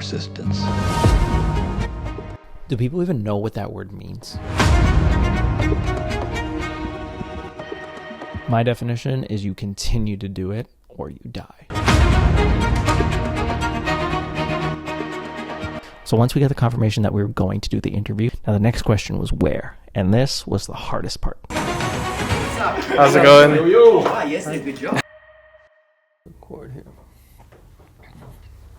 persistence. Do people even know what that word means? My definition is you continue to do it or you die. So once we got the confirmation that we were going to do the interview, now the next question was where? And this was the hardest part. How's it going? Yes, good job. Record here.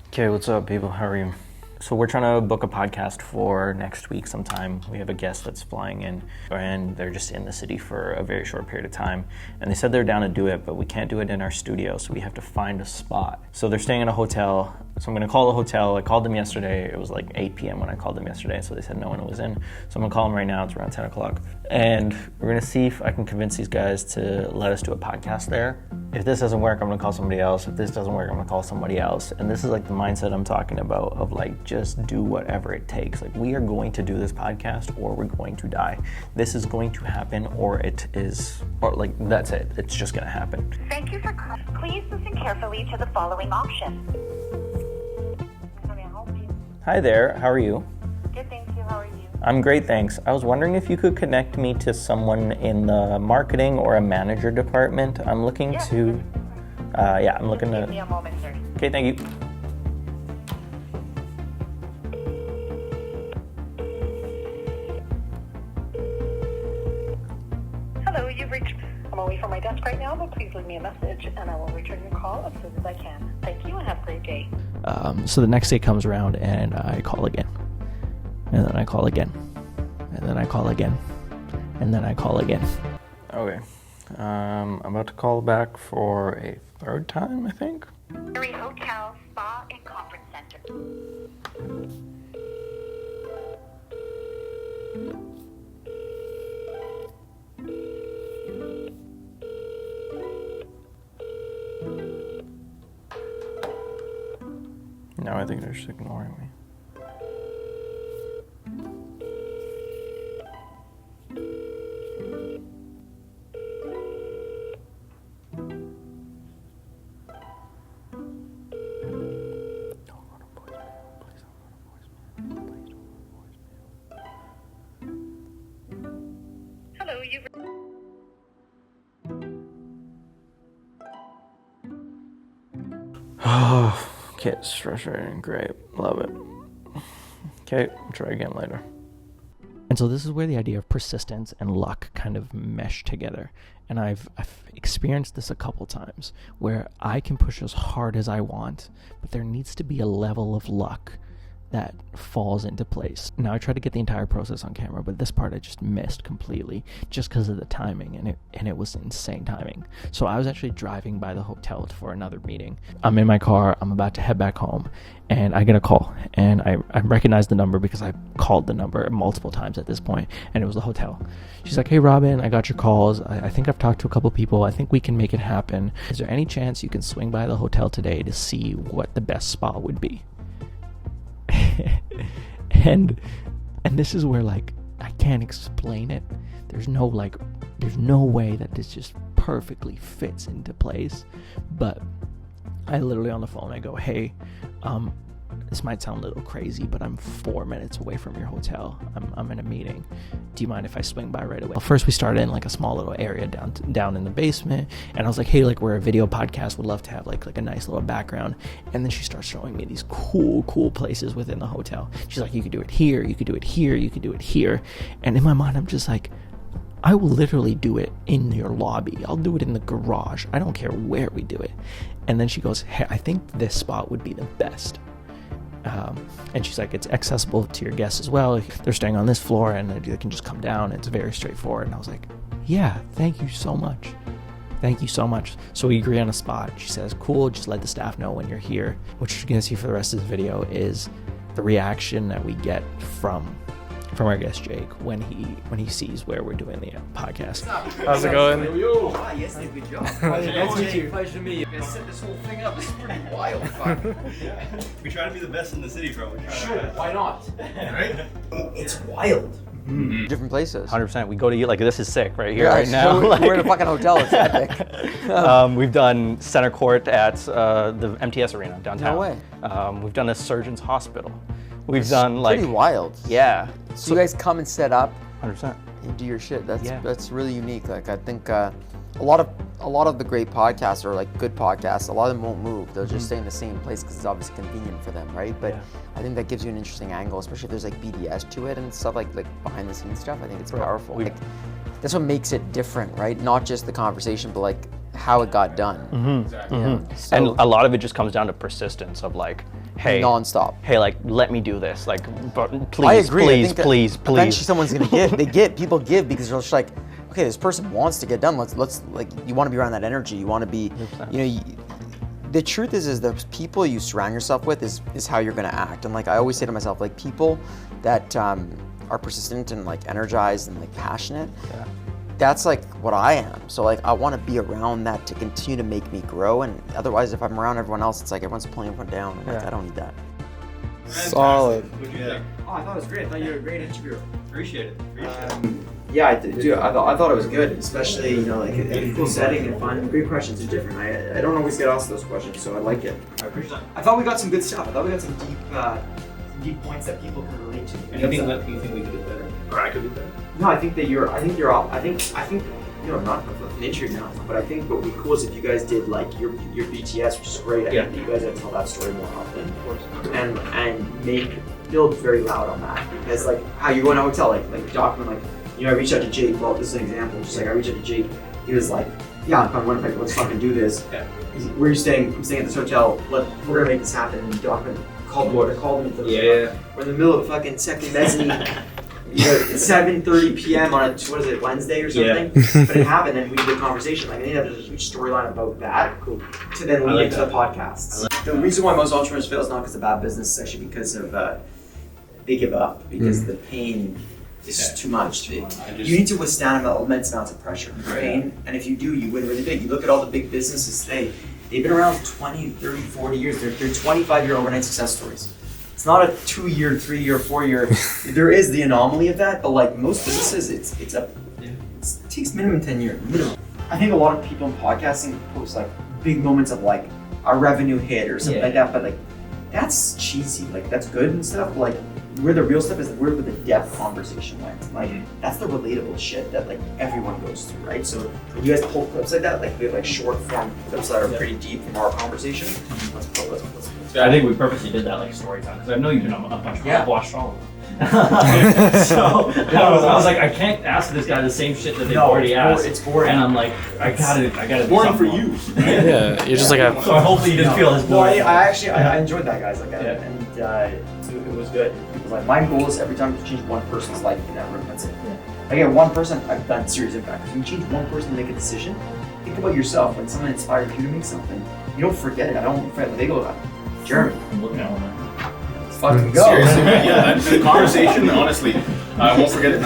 Okay, what's up, people? How are you? So we're trying to book a podcast for next week sometime. We have a guest that's flying in, and they're just in the city for a very short period of time. And they said they're down to do it, but we can't do it in our studio, so we have to find a spot. So they're staying in a hotel. So I'm gonna call the hotel. I called them yesterday. It was like 8 p.m. when I called them yesterday, so they said no one was in. So I'm gonna call them right now. It's around 10 o'clock. And we're gonna see if I can convince these guys to let us do a podcast there. If this doesn't work, I'm gonna call somebody else. If this doesn't work, I'm gonna call somebody else. And this is like the mindset I'm talking about of like, just do whatever it takes. Like, we are going to do this podcast or we're going to die. This is going to happen or it is, or like, that's it. It's just gonna happen. Thank you for calling. Please listen carefully to the following options. How may I help you? Hi there, how are you? Good, thank you. How are you? I'm great, thanks. I was wondering if you could connect me to someone in the marketing or a manager department. I'm looking to, I'm looking Give to, me a moment, sir. okay, thank you. Hello, you've reached. I'm away from my desk right now, but please leave me a message and I will return your call as soon as I can. Thank you and have a great day. So the next day comes around and I call again. And then I call again. And then I call again. And then I call again. Okay. I'm about to call back for a third time, I think. Mary Hotel, Spa, and Conference Center. No, I think they're just ignoring me. Hello, you've. Oh, okay, it's frustrating. Great. Love it. Okay, I'll try again later. And so this is where the idea of persistence and luck kind of mesh together. And I've experienced this a couple times where I can push as hard as I want, but there needs to be a level of luck that falls into place. Now I tried to get the entire process on camera, but this part I just missed completely just because of the timing, and it was insane timing. So I was actually driving by the hotel for another meeting. I'm in my car, I'm about to head back home, and I get a call, and I recognize the number because I called the number multiple times at this point, and it was the hotel. She's like, "Hey Robin, I got your calls. I think I've talked to a couple people. I think we can make it happen. Is there any chance you can swing by the hotel today to see what the best spot would be?" and this is where, like, I can't explain it. There's no way that this just perfectly fits into place. But I literally on the phone, I go, "Hey, this might sound a little crazy, but I'm 4 minutes away from your hotel. I'm in a meeting. Do you mind if I swing by right away?" Well, first we started in like a small little area down in the basement, and I was like, "Hey, like, we're a video podcast, would love to have like a nice little background." And then she starts showing me these cool places within the hotel. She's like, "You could do it here, you could do it here, you could do it here." And in my mind, I'm just like, I will literally do it in your lobby. I'll do it in the garage. I don't care where we do it. And then she goes, "Hey, I think this spot would be the best." And she's like, "It's accessible to your guests as well. They're staying on this floor and they can just come down. It's very straightforward." And I was like, "Yeah, thank you so much. Thank you so much." So we agree on a spot. She says, "Cool, just let the staff know when you're here." What you're gonna see for the rest of the video is the reaction that we get from our guest Jake when he sees where we're doing the podcast. How's it going? Yes, good job. Nice to meet you. Pleasure to meet you. Gonna set this whole thing up. This is pretty wild. We try to be the best in the city, bro. Sure, why not? Right? It's wild. different places. 100%. We go to eat, like this is sick right here, Yeah, right now. we're in a fucking hotel. It's epic. We've done center court at the MTS Arena downtown. No way. We've done a surgeon's hospital. We've done like Pretty wild. yeah. So you guys come and set up 100%. and do your shit. That's Yeah. that's really unique. Like I think a lot of the great podcasts or like good podcasts, a lot of them won't move. They'll just stay in the same place because it's obviously convenient for them, right? But Yeah. I think that gives you an interesting angle, especially if there's like BDS to it and stuff like behind the scenes stuff. I think it's powerful. Like that's what makes it different, right? Not just the conversation, but like how it got done. Yeah. So, And a lot of it just comes down to persistence of like, hey, nonstop. hey, like let me do this, like, but I please, agree. I please, think that please, eventually please. someone's gonna give. People give because they're just like, okay, this person wants to get done. Let's like, you want to be around that energy. You want to be, 100%. The truth is the people you surround yourself with is how you're gonna act. And like I always say to myself, like people that are persistent and like energized and like passionate. Yeah. That's like what I am. So like I want to be around that to continue to make me grow. And otherwise, if I'm around everyone else, it's like everyone's pulling everyone down. And like, Yeah. I don't need that. Solid. What'd you think? Oh, I thought it was great. I thought you were a great interviewer. Appreciate it. Yeah, I thought it was good, especially like a cool setting and fun. Great questions are different. I don't always get asked those questions, so I like it. I appreciate it. I thought we got some good stuff. I thought we got some deep points that people can relate to. Anything that you think we could do better? Or I could do better? No, I think not an interview now, but I think what would be cool is if you guys did like your BTS, which is great. I think that you guys have to tell that story more often, of course, and build very loud on that, because like how you go in a hotel, like document, like I reached out to Jake. Well, this is an example. Just like I reached out to Jake, he was like, "Yeah, I'm from Winnipeg. Let's fucking do this." Yeah. Where are you staying? I'm staying at this hotel. We're gonna make this happen. And document called them into the We're in the middle of fucking second mezzanine. It's 7:30 p.m. on Wednesday or something. But it happened, and we did a conversation. Like I think there's a huge storyline about that. Cool. To then lead into the podcast. The reason why most entrepreneurs fail is not because of bad business, it's actually because of they give up because the pain is too much. You need to withstand immense amounts of pressure and pain, and if you do, you win really big. You look at all the big businesses today; they've been around 20, 30, 40 years. They're 25-year overnight success stories. It's not a 2-year, 3-year, 4-year. There is the anomaly of that, but like most businesses, it takes minimum 10 years. Minimum. I think a lot of people in podcasting post like big moments of like a revenue hit or something like that, but like that's cheesy. Like that's good and stuff. But, like where the real stuff is, where the depth conversation went. Like that's the relatable shit that like everyone goes through, right? So when you guys pull clips like that, like we have like short form clips that are pretty deep from our conversation. Let's pull. I think we purposely did that like story time, because I know you've been on a bunch of them. I've watched all of them. So I was like, I can't ask this guy the same shit that they've already asked. It's boring. And I'm like, I gotta. Boring for you. Yeah, you're just like a. So hopefully you didn't feel as boring. I enjoyed that, guys. Like, and it was good. It was like my goal is every time to change one person's life in that room. That's it. I get one person, I've done serious impact. Because when you change one person to make a decision, think about yourself. When someone inspired you to make something, you don't forget it. I don't forget. They go, Jeremy. I'm looking at one. Let's fucking go. Seriously, yeah, that conversation, honestly, I won't forget it.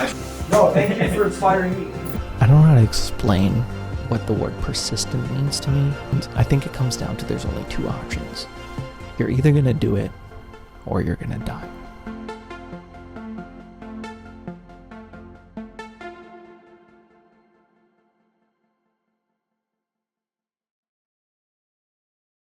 No, thank you for inspiring me. I don't know how to explain what the word persistent means to me. I think it comes down to there's only two options. You're either gonna do it or you're gonna die.